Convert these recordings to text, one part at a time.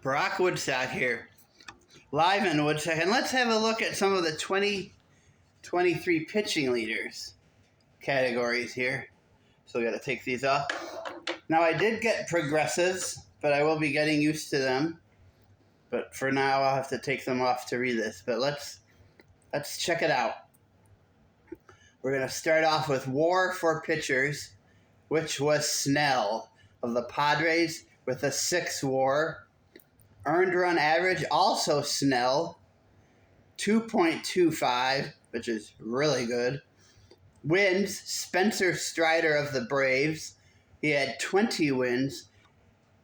Brock Woodstock here, live in Woodstock, and let's have a look at some of the 2023 pitching leaders categories here. So we got to take these off. Now I did get progressives, but I will be getting used to them. But for now, I'll have to take them off to read this. But let's check it out. We're going to start off with WAR for pitchers, which was Snell of the Padres with a 6 WAR. Earned run average, also Snell, 2.25, which is really good. Wins, Spencer Strider of the Braves. He had 20 wins.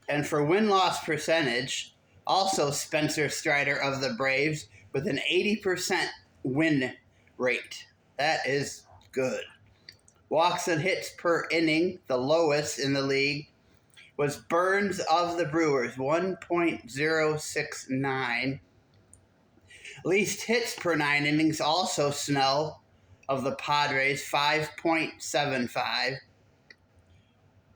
And for win-loss percentage, also Spencer Strider of the Braves with an 80% win rate. That is good. Walks and hits per inning, the lowest in the league, was Burns of the Brewers, 1.069. Least hits per 9 innings, also Snell of the Padres, 5.75.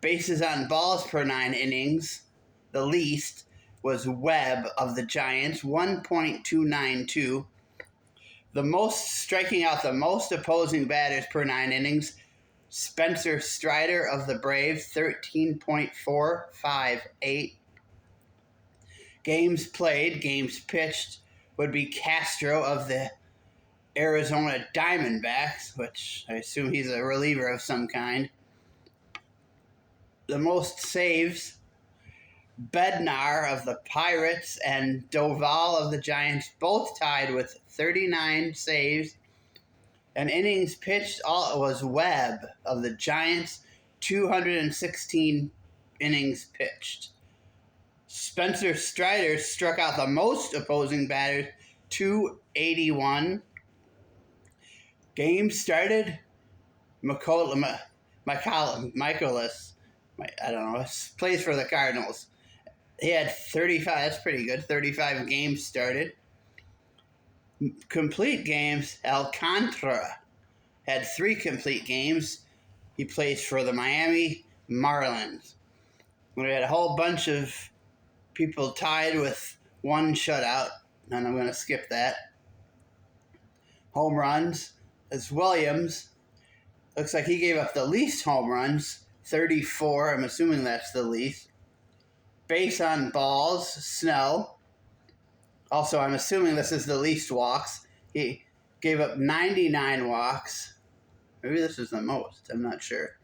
Bases on balls per 9 innings, the least was Webb of the Giants, 1.292. The most, striking out the most opposing batters per 9 innings, Spencer Strider of the Braves, 13.458. Games played, games pitched would be Castro of the Arizona Diamondbacks, which I assume he's a reliever of some kind. The most saves, Bednar of the Pirates and Doval of the Giants, both tied with 39 saves. And innings pitched was Webb of the Giants, 216 innings pitched. Spencer Strider struck out the most opposing batters, 281. Game started, Michaelis, I don't know, plays for the Cardinals. He had 35, that's pretty good, 35 games started. Complete games, Alcantara had 3 complete games. He plays for the Miami Marlins. We had a whole bunch of people tied with 1 shutout, and I'm going to skip that. Home runs, as Williams, looks like he gave up the least home runs, 34. I'm assuming that's the least. Base on balls, Snell. Also, I'm assuming this is the least walks. He gave up 99 walks. Maybe this is the most. I'm not sure.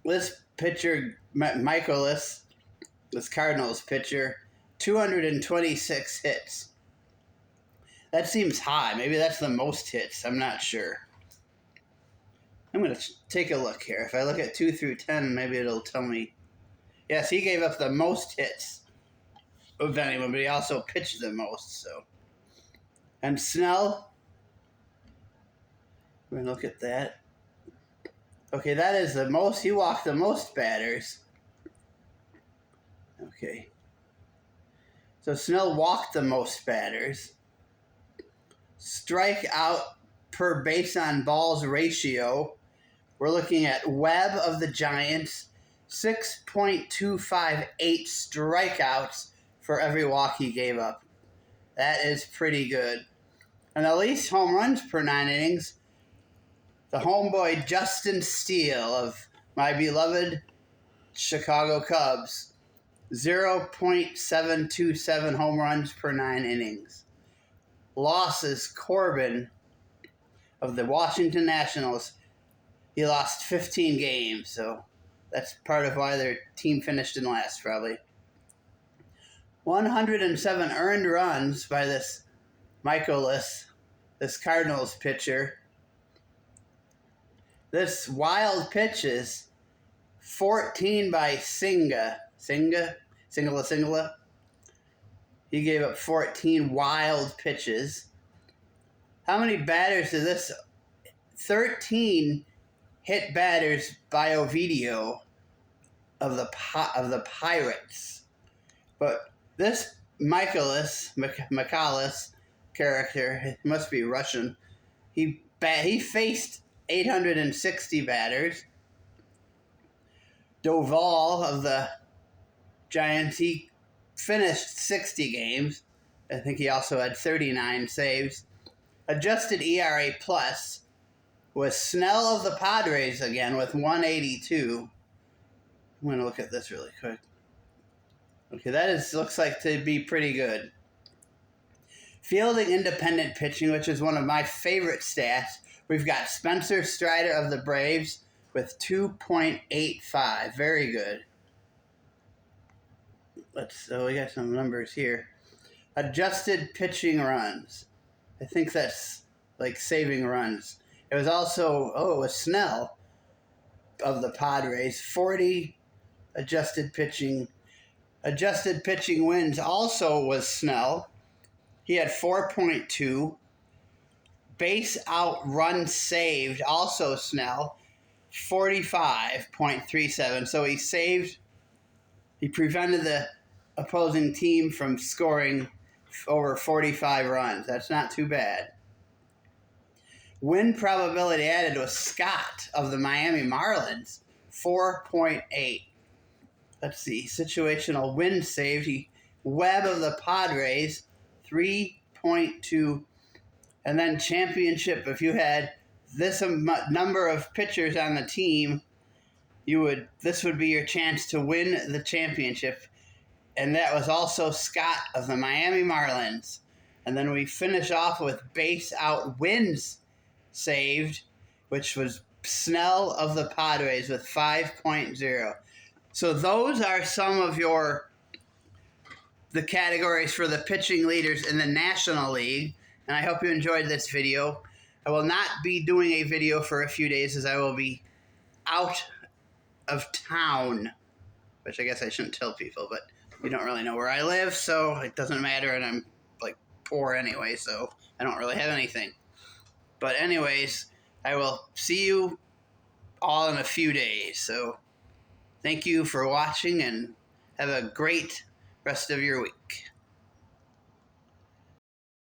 This pitcher, Michaelis, this Cardinals pitcher, 226 hits. That seems high. Maybe that's the most hits. I'm not sure. I'm going to take a look here. If I look at 2 through 10, maybe it'll tell me. Yes, he gave up the most hits of anyone, but he also pitched the most. So, and Snell, we're going to look at that. Okay, that is the most. He walked the most batters. Okay. So Snell walked the most batters. Strikeout per base on balls ratio, we're looking at Webb of the Giants, 6.258 strikeouts for every walk he gave up. That is pretty good. And the least home runs per 9 innings, the homeboy Justin Steele of my beloved Chicago Cubs, 0.727 home runs per 9 innings. Losses, Corbin of the Washington Nationals, he lost 15 games, so that's part of why their team finished in last, probably. 107 earned runs by this Michaelis, this Cardinals pitcher. This wild pitches, 14 by Singla. He gave up 14 wild pitches. How many batters did this? 13 hit batters by Ovidio of the Pirates. But this Michaelis character, it must be Russian, he faced 860 batters. Doval of the Giants, he finished 60 games. I think he also had 39 saves. Adjusted ERA plus was Snell of the Padres again with 182. I'm going to look at this really quick. Okay, looks like to be pretty good. Fielding independent pitching, which is one of my favorite stats. We've got Spencer Strider of the Braves with 2.85. Very good. So we got some numbers here. Adjusted pitching runs. I think that's like saving runs. It was also, it was Snell of the Padres, 40 adjusted pitching. Adjusted pitching wins also was Snell. He had 4.2. Base out run saved, also Snell, 45.37. So he prevented the opposing team from scoring over 45 runs. That's not too bad. Win probability added was Scott of the Miami Marlins, 4.8. Let's see, situational win saved. Webb of the Padres, 3.2. And then championship, if you had this number of pitchers on the team, this would be your chance to win the championship. And that was also Scott of the Miami Marlins. And then we finish off with base out wins saved, which was Snell of the Padres with 5.0. So those are some of the categories for the pitching leaders in the National League. And I hope you enjoyed this video. I will not be doing a video for a few days as I will be out of town, which I guess I shouldn't tell people, but you don't really know where I live, so it doesn't matter, and I'm like poor anyway, so I don't really have anything. But anyways, I will see you all in a few days. So thank you for watching and have a great rest of your week.